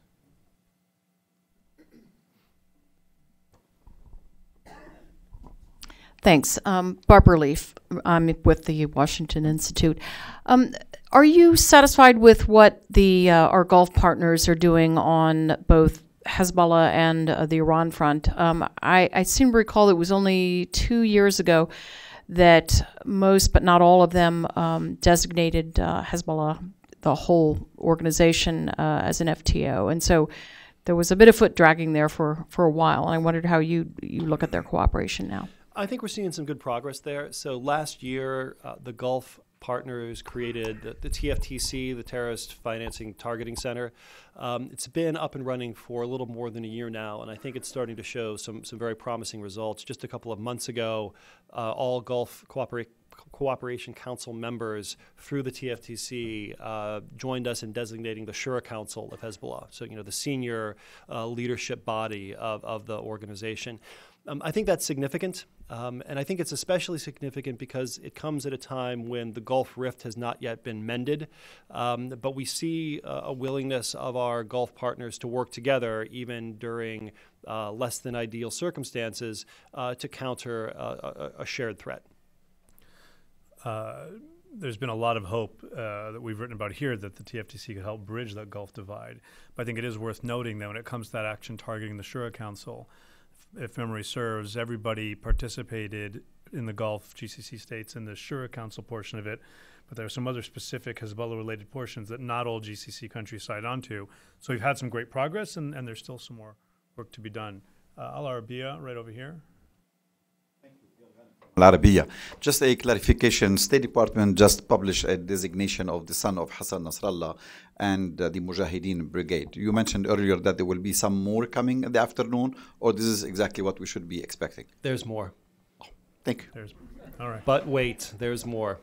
Thanks. Barbara Leaf. I'm with the Washington Institute. Are you satisfied with what our Gulf partners are doing on both Hezbollah and the Iran front? I seem to recall it was only 2 years ago that most, but not all of them, designated Hezbollah, the whole organization, as an FTO. And so there was a bit of foot dragging there for a while. And I wondered how you look at their cooperation now. I think we're seeing some good progress there. So last year, the Gulf partners created the TFTC, the Terrorist Financing Targeting Center. It's been up and running for a little more than a year now, and I think it's starting to show some very promising results. Just a couple of months ago, all Gulf Cooperation Council members through the TFTC joined us in designating the Shura Council of Hezbollah, so the senior leadership body of the organization. I think that's significant, and I think it's especially significant because it comes at a time when the Gulf Rift has not yet been mended, but we see a willingness of our Gulf partners to work together even during less than ideal circumstances to counter a shared threat. There's been a lot of hope that we've written about here that the TFTC could help bridge that Gulf divide. But I think it is worth noting that when it comes to that action targeting the Shura Council, if memory serves, everybody participated in the Gulf GCC states in the Shura Council portion of it, but there are some other specific Hezbollah-related portions that not all GCC countries signed onto. So we've had some great progress, and there's still some more work to be done. Al-Arabiya, right over here. Al-Arabiya. Just a clarification. State Department just published a designation of the son of Hassan Nasrallah and the Mujahidin Brigade. You mentioned earlier that there will be some more coming in the afternoon, or this is exactly what we should be expecting? There's more. Oh, thank you. There's, all right. But wait, there's more.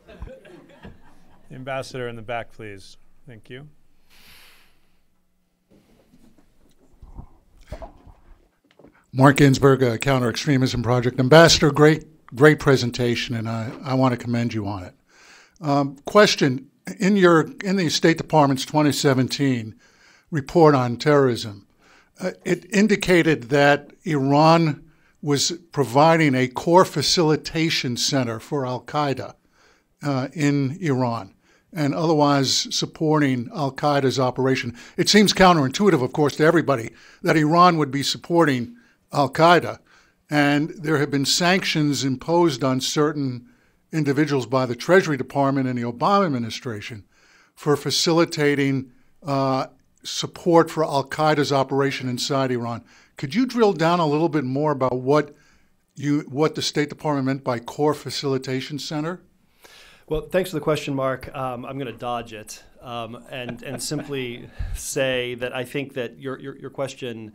Ambassador in the back, please. Thank you. Mark Ginsberg, Counter-Extremism Project. Ambassador, great presentation, and I want to commend you on it. Question, in the State Department's 2017 report on terrorism, it indicated that Iran was providing a core facilitation center for al-Qaeda in Iran. and otherwise supporting al-Qaeda's operation. It seems counterintuitive, of course, to everybody that Iran would be supporting al-Qaeda. And there have been sanctions imposed on certain individuals by the Treasury Department and the Obama administration for facilitating support for al-Qaeda's operation inside Iran. Could you drill down a little bit more about what the State Department meant by core facilitation center? Well, thanks for the question, Mark. I'm going to dodge it and simply say that I think that your question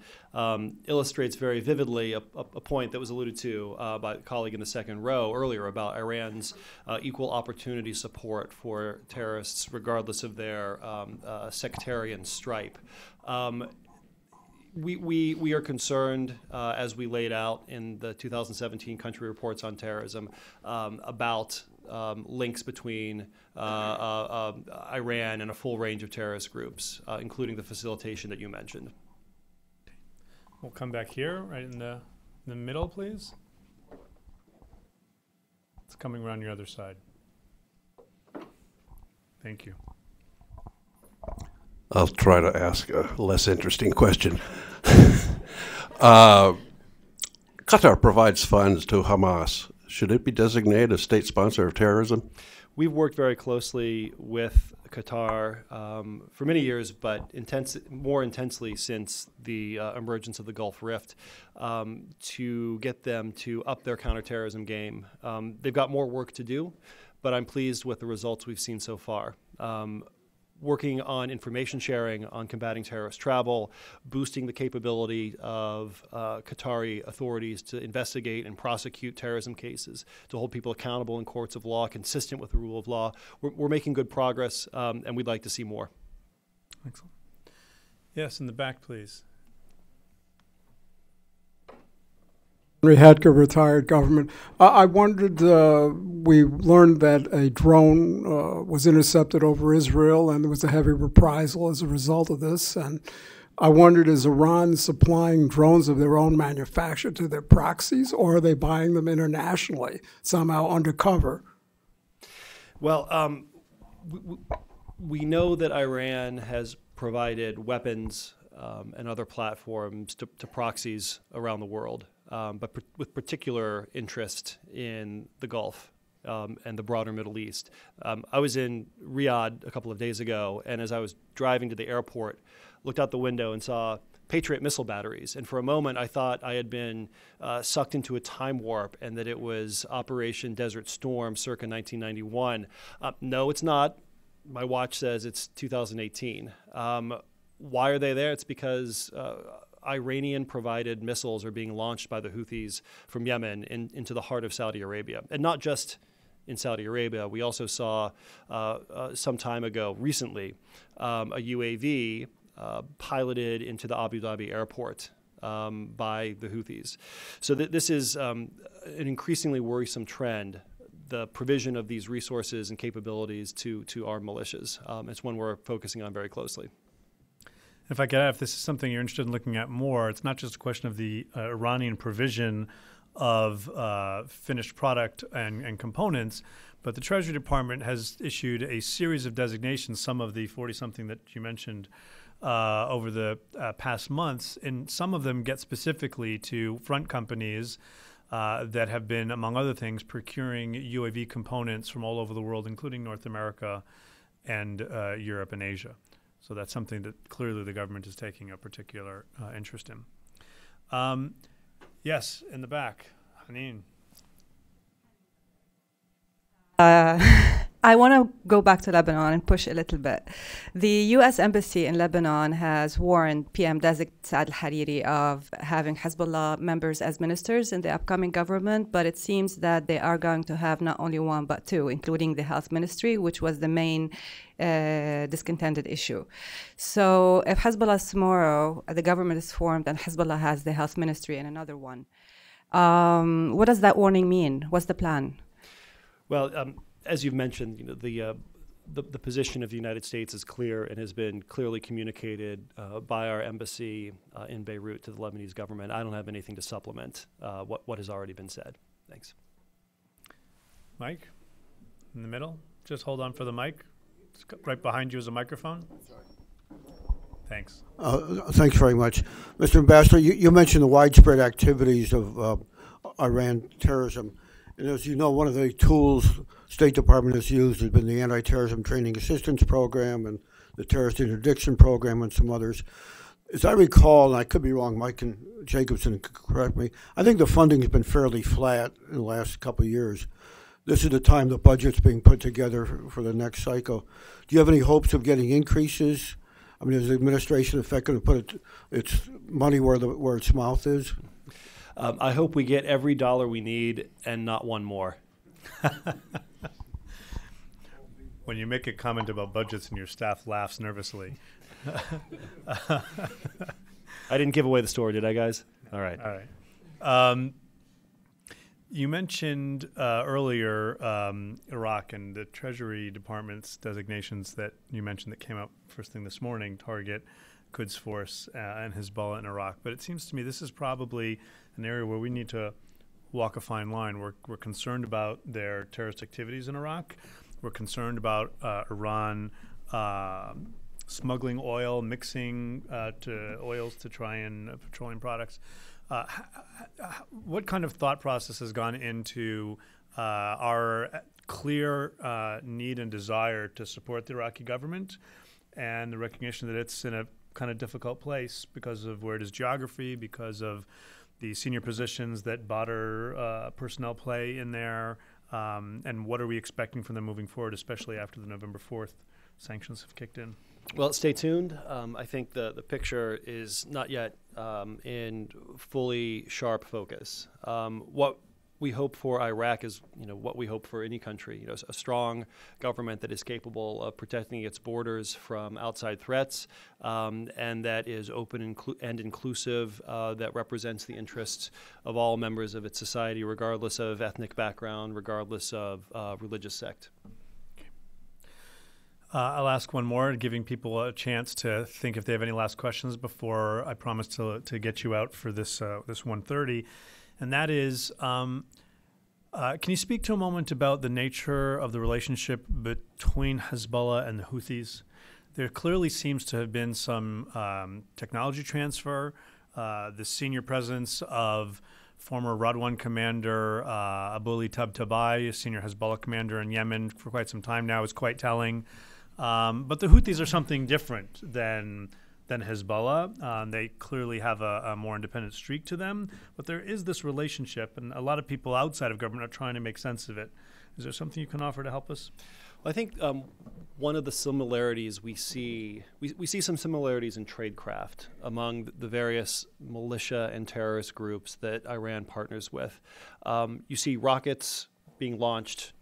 illustrates very vividly a point that was alluded to by a colleague in the second row earlier about Iran's equal opportunity support for terrorists regardless of their sectarian stripe. We are concerned, as we laid out in the 2017 country reports on terrorism, about links between Iran and a full range of terrorist groups, including the facilitation that you mentioned. We'll come back here, right in the middle, please. It's coming around your other side. Thank you. I'll try to ask a less interesting question. Qatar provides funds to Hamas. Should it be designated a state sponsor of terrorism? We've worked very closely with Qatar for many years, but more intensely since the emergence of the Gulf Rift, to get them to up their counterterrorism game. They've got more work to do, but I'm pleased with the results we've seen so far. Working on information sharing on combating terrorist travel, boosting the capability of Qatari authorities to investigate and prosecute terrorism cases, to hold people accountable in courts of law consistent with the rule of law. We're making good progress, and we'd like to see more. Excellent. Yes, in the back, please. Reinhard, retired government. I wondered, we learned that a drone was intercepted over Israel and there was a heavy reprisal as a result of this. And I wondered, is Iran supplying drones of their own manufacture to their proxies, or are they buying them internationally, somehow undercover? Well, we know that Iran has provided weapons and other platforms to proxies around the world. But with particular interest in the Gulf and the broader Middle East. I was in Riyadh a couple of days ago, and as I was driving to the airport, looked out the window and saw Patriot missile batteries. And for a moment, I thought I had been sucked into a time warp and that it was Operation Desert Storm circa 1991. No, it's not. My watch says it's 2018. Why are they there? It's because Iranian-provided missiles are being launched by the Houthis from Yemen into the heart of Saudi Arabia. And not just in Saudi Arabia. We also saw some time ago, recently, a UAV piloted into the Abu Dhabi airport by the Houthis. So this is an increasingly worrisome trend, the provision of these resources and capabilities to our militias. It's one we're focusing on very closely. If I could add, if this is something you're interested in looking at more, it's not just a question of the Iranian provision of finished product and components, but the Treasury Department has issued a series of designations, some of the 40-something that you mentioned over the past months, and some of them get specifically to front companies that have been, among other things, procuring UAV components from all over the world, including North America and Europe and Asia. So that's something that clearly the government is taking a particular interest in. Yes, in the back, Haneen. I want to go back to Lebanon and push a little bit. The U.S. Embassy in Lebanon has warned PM-designate Saad al-Hariri of having Hezbollah members as ministers in the upcoming government, but it seems that they are going to have not only one but two, including the health ministry, which was the main discontented issue. So if Hezbollah is tomorrow, the government is formed and Hezbollah has the health ministry and another one, what does that warning mean? What's the plan? Well, as you've mentioned, you know, the position of the United States is clear and has been clearly communicated by our embassy in Beirut to the Lebanese government. I don't have anything to supplement what has already been said. Thanks. Mike, in the middle. Just hold on for the mic. right behind you is a microphone. Thanks. Thanks very much. Mr. Ambassador, you mentioned the widespread activities of Iran terrorism. And as you know, one of the tools State Department has used has been the Anti-Terrorism Training Assistance Program and the Terrorist Interdiction Program and some others. As I recall, and I could be wrong, Mike and Jacobson could correct me, I think the funding has been fairly flat in the last couple of years. This is the time the budget's being put together for the next cycle. Do you have any hopes of getting increases? I mean, is the administration, in fact, going to put its money where its mouth is? I hope we get every dollar we need and not one more. When you make a comment about budgets and your staff laughs nervously. I didn't give away the story, did I, guys? All right. All right. You mentioned earlier Iraq and the Treasury Department's designations that you mentioned that came out first thing this morning, target Quds Force and Hezbollah in Iraq. But it seems to me this is probably an area where we need to walk a fine line. We're concerned about their terrorist activities in Iraq. We're concerned about Iran smuggling oil, mixing to oils to try and petroleum products. What kind of thought process has gone into our clear need and desire to support the Iraqi government and the recognition that it's in a kind of difficult place because of where it is geography, because of the senior positions that Badr personnel play in there, and what are we expecting from them moving forward, especially after the November 4th sanctions have kicked in? Well, stay tuned. I think the picture is not yet in fully sharp focus. What we hope for Iraq is, what we hope for any country. A strong government that is capable of protecting its borders from outside threats, and that is open and inclusive, that represents the interests of all members of its society, regardless of ethnic background, regardless of religious sect. I'll ask one more, giving people a chance to think if they have any last questions before I promise to get you out for this 1:30. And that is, can you speak to a moment about the nature of the relationship between Hezbollah and the Houthis? There clearly seems to have been some technology transfer, the senior presence of former Radwan commander Abu Ali Tabatabai, senior Hezbollah commander in Yemen for quite some time now, is quite telling. But the Houthis are something different than Hezbollah. They clearly have a more independent streak to them, but there is this relationship, and a lot of people outside of government are trying to make sense of it. Is there something you can offer to help us? Well, I think one of the similarities we see some similarities in tradecraft among the various militia and terrorist groups that Iran partners with. You see rockets being launched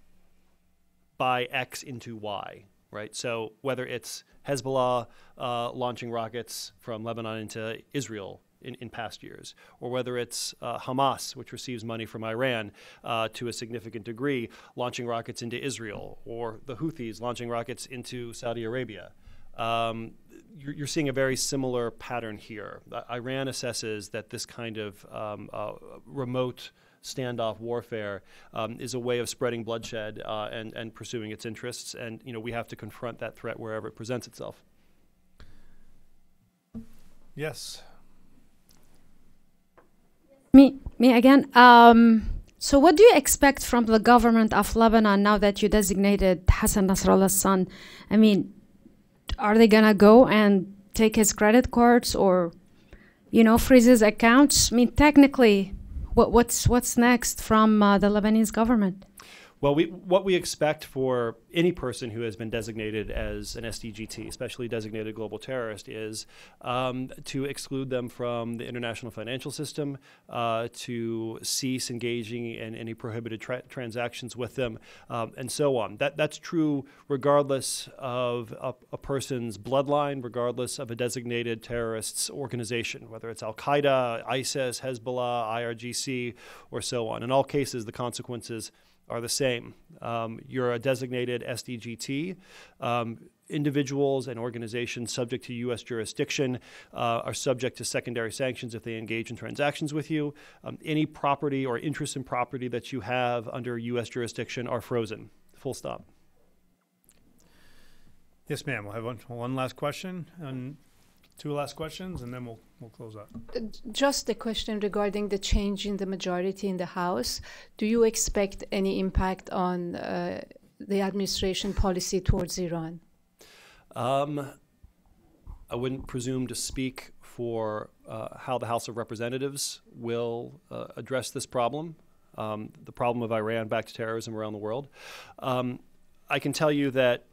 by X into Y. Right, so whether it's Hezbollah launching rockets from Lebanon into Israel in past years, or whether it's Hamas, which receives money from Iran to a significant degree, launching rockets into Israel, or the Houthis launching rockets into Saudi Arabia. You're seeing a very similar pattern here. Iran assesses that this kind of remote standoff warfare is a way of spreading bloodshed and pursuing its interests, and we have to confront that threat wherever it presents itself. Yes. Me again. So what do you expect from the government of Lebanon now that you designated Hassan Nasrallah's son? I mean, are they gonna go and take his credit cards or, freeze his accounts? I mean, technically, what's next from the Lebanese government? Well, what we expect for any person who has been designated as an SDGT, especially designated global terrorist, is to exclude them from the international financial system, to cease engaging in any prohibited transactions with them, and so on. That's true regardless of a person's bloodline, regardless of a designated terrorist's organization, whether it's Al-Qaeda, ISIS, Hezbollah, IRGC, or so on. In all cases, the consequences are the same. You're a designated SDGT. Individuals and organizations subject to U.S. jurisdiction are subject to secondary sanctions if they engage in transactions with you. Any property or interest in property that you have under U.S. jurisdiction are frozen, full stop. Yes, ma'am. We'll have one last question and two last questions, and then we'll close up. Just a question regarding the change in the majority in the House. Do you expect any impact on the administration policy towards Iran? I wouldn't presume to speak for how the House of Representatives will address this problem, the problem of Iran-backed terrorism around the world. I can tell you that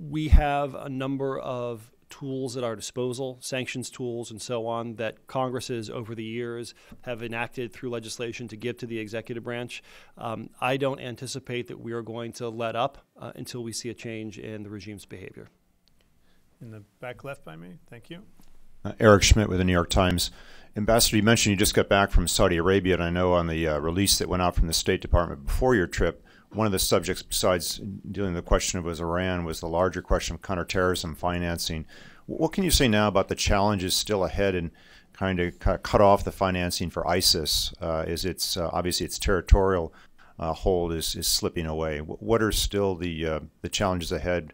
we have a number of tools at our disposal, sanctions tools and so on, that Congresses over the years have enacted through legislation to give to the executive branch. I don't anticipate that we are going to let up until we see a change in the regime's behavior. In the back left by me, thank you. Eric Schmidt with the New York Times. Ambassador, you mentioned you just got back from Saudi Arabia, and I know on the release that went out from the State Department before your trip, one of the subjects besides dealing with the question of Iran was the larger question of counterterrorism financing. What can you say now about the challenges still ahead and kind of cut off the financing for ISIS as it's obviously its territorial hold is slipping away? What are still the challenges ahead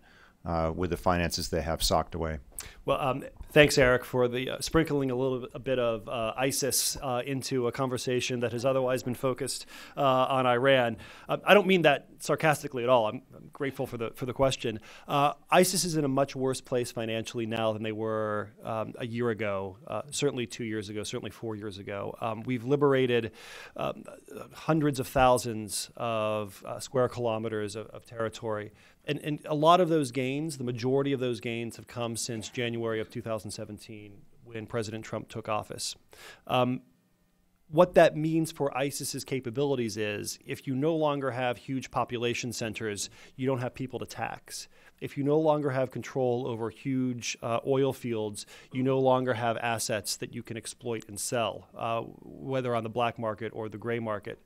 with the finances they have socked away? Well, thanks, Eric, for the sprinkling a bit of ISIS into a conversation that has otherwise been focused on Iran. I don't mean that sarcastically at all. I'm grateful for the question. ISIS is in a much worse place financially now than they were a year ago, certainly 2 years ago, certainly 4 years ago. We've liberated hundreds of thousands of square kilometers of territory. And a lot of those gains, the majority of those gains, have come since January of 2017 when President Trump took office. What that means for ISIS's capabilities is if you no longer have huge population centers, you don't have people to tax. If you no longer have control over huge oil fields, you no longer have assets that you can exploit and sell, whether on the black market or the gray market.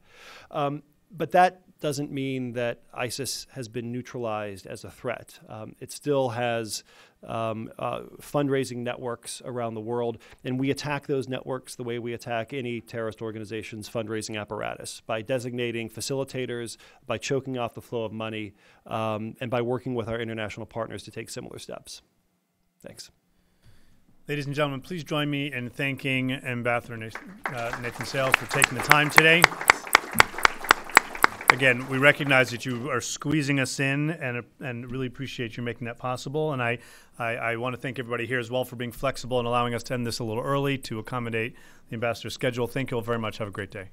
But that doesn't mean that ISIS has been neutralized as a threat. It still has fundraising networks around the world, and we attack those networks the way we attack any terrorist organization's fundraising apparatus, by designating facilitators, by choking off the flow of money, and by working with our international partners to take similar steps. Thanks. Ladies and gentlemen, please join me in thanking Ambassador Nathan Sales for taking the time today. Again, we recognize that you are squeezing us in and really appreciate you making that possible. And I want to thank everybody here as well for being flexible and allowing us to end this a little early to accommodate the ambassador's schedule. Thank you all very much. Have a great day.